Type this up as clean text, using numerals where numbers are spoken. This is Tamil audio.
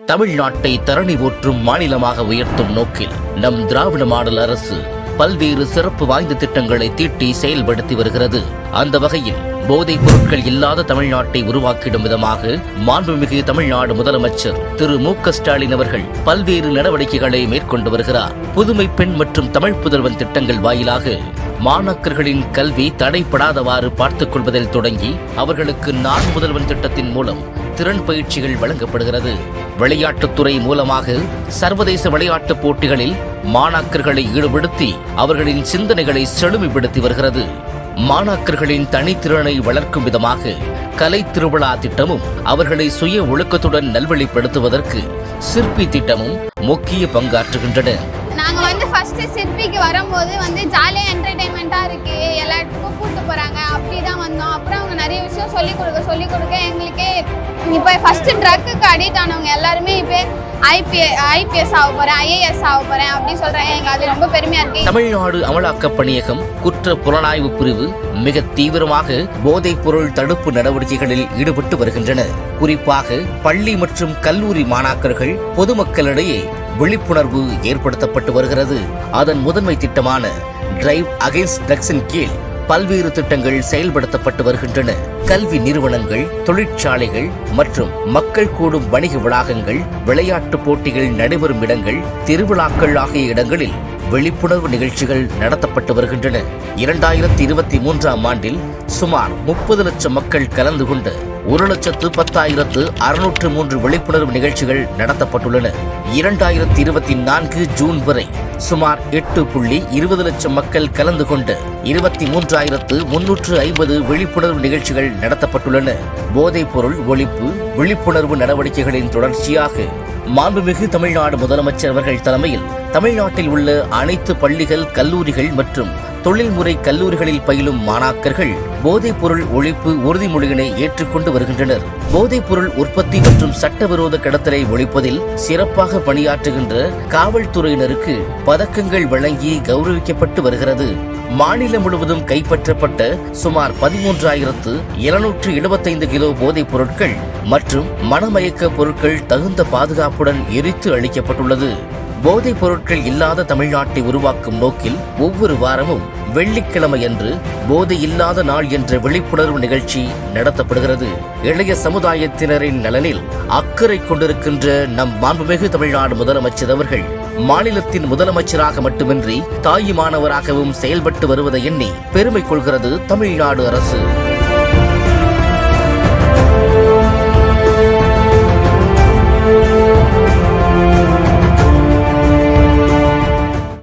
தமிழ்நாட்டை தரணி போற்றும் மாநிலமாக உயர்த்தும் நோக்கில் நம் திராவிட மாடல் அரசு பல்வேறு சிறப்பு வாய்ந்த திட்டங்களை தீட்டி செயல்படுத்தி வருகிறது. அந்த வகையில் போதைப் பொருட்கள் இல்லாத தமிழ்நாட்டை உருவாக்கிடும் விதமாக மாண்புமிகு தமிழ்நாடு முதலமைச்சர் திரு மு.க. ஸ்டாலின் அவர்கள் பல்வேறு நடவடிக்கைகளை மேற்கொண்டு வருகிறார். புதுமை பெண் மற்றும் தமிழ் புதல்வன் திட்டங்கள் வாயிலாக மாணாக்கர்களின் கல்வி தடைப்படாதவாறு பார்த்துக் கொள்வதில் தொடங்கி அவர்களுக்கு நான் முதல்வன் திட்டத்தின் மூலம் திறன் பயிற்சிகள் வழங்கப்படுகிறது. விளையாட்டுத்துறை மூலமாக சர்வதேச விளையாட்டுப் போட்டிகளில் மாணாக்கர்களை ஈடுபடுத்தி அவர்களின் சிந்தனைகளை செழுமைப்படுத்தி வருகிறது. மாணாக்கர்களின் தனித்திறனை வளர்க்கும் விதமாக கலை திருவிழா திட்டமும் அவர்களை சுய ஒழுக்கத்துடன் நல்வழிப்படுத்துவதற்கு சிற்பி திட்டமும் முக்கிய பங்காற்றுகின்றன. நாங்க ஃபர்ஸ்ட் சிற்பிக்கு வரும்போது ஜாலியா என்டர்டைன்மெண்டா இருக்கு, எல்லா இடத்துக்கும் கூட்டு போறாங்க, அப்படிதான் வந்தோம். அப்புறம் அவங்க நிறைய விஷயம் சொல்லிக் கொடுக்க எங்களுக்கே இப்போ ஃபர்ஸ்ட் ட்ரக்குக்கு அடிக்ட் ஆனவங்க எல்லாருமே இப்போ ஐபிஎஸ் ஆக போறேன், ஐஏஎஸ் ஆக போறேன் அப்படின்னு சொல்றாங்க. எங்க அது ரொம்ப பெருமையா இருக்கு. தமிழ்நாடு அமலாக்க பணியகம் குற்ற புலனாய்வு பிரிவு மிக தீவிரமாக போதைப் பொருள் தடுப்பு நடவடிக்கைகளில் ஈடுபட்டு வருகின்றன. குறிப்பாக பள்ளி மற்றும் கல்லூரி மாணாக்கர்கள் பொதுமக்களிடையே விழிப்புணர்வு ஏற்படுத்தப்பட்டு வருகிறது. அதன் முதன்மை திட்டமான டிரைவ் அகைன்ஸ்ட் ட்ரக்ஸின் கீழ் பல்வேறு திட்டங்கள் செயல்படுத்தப்பட்டு வருகின்றன. கல்வி நிறுவனங்கள், தொழிற்சாலைகள் மற்றும் மக்கள் கூடும் வணிக வளாகங்கள், விளையாட்டு போட்டிகள் நடைபெறும் இடங்கள், திருவிழாக்கள் ஆகிய இடங்களில் விழிப்புணர்வு நிகழ்ச்சிகள் நடத்தப்பட்டு வருகின்றன. 2023ஆம் ஆண்டில் சுமார் 30 லட்சம் மக்கள் கலந்து கொண்டு 1,10,603 விழிப்புணர்வு நிகழ்ச்சிகள் நடத்தப்பட்டுள்ளன. 2024 ஜூன் வரை சுமார் 8.20 லட்சம் மக்கள் கலந்து கொண்டு 23,350 விழிப்புணர்வு நிகழ்ச்சிகள் நடத்தப்பட்டுள்ளன. போதைப் பொருள் ஒழிப்பு விழிப்புணர்வு நடவடிக்கைகளின் தொடர்ச்சியாக மாண்புமிகு தமிழ்நாடு முதலமைச்சர் அவர்கள் தலைமையில் தமிழ்நாட்டில் உள்ள அனைத்து பள்ளிகள், கல்லூரிகள் மற்றும் தொழில்முறை கல்லூரிகளில் பயிலும் மாணாக்கர்கள் போதைப் பொருள் ஒழிப்பு உறுதிமொழியினை ஏற்றுக்கொண்டு வருகின்றனர். போதைப் பொருள் உற்பத்தி மற்றும் சட்டவிரோத கடத்தலை ஒழிப்பதில் சிறப்பாக பணியாற்றுகின்ற காவல்துறையினருக்கு பதக்கங்கள் வழங்கி கௌரவிக்கப்பட்டு வருகிறது. மாநிலம் முழுவதும் கைப்பற்றப்பட்ட சுமார் 13,775 கிலோ போதைப் பொருட்கள் மற்றும் மனமயக்க பொருட்கள் தகுந்த பாதுகாப்புடன் எரித்து அளிக்கப்பட்டுள்ளது. போதைப் பொருட்கள் இல்லாத தமிழ்நாட்டை உருவாக்கும் நோக்கில் ஒவ்வொரு வாரமும் வெள்ளிக்கிழமையன்று போதை இல்லாத நாள் என்ற விழிப்புணர்வு நிகழ்ச்சி நடத்தப்படுகிறது. இளைய சமுதாயத்தினரின் நலனில் அக்கறை கொண்டிருக்கின்ற நம் மாண்புமிகு தமிழ்நாடு முதலமைச்சர் அவர்கள் மாநிலத்தின் முதலமைச்சராக மட்டுமின்றி தாயுமானவராகவும் செயல்பட்டு வருவதை எண்ணி பெருமை கொள்கிறது தமிழ்நாடு அரசு.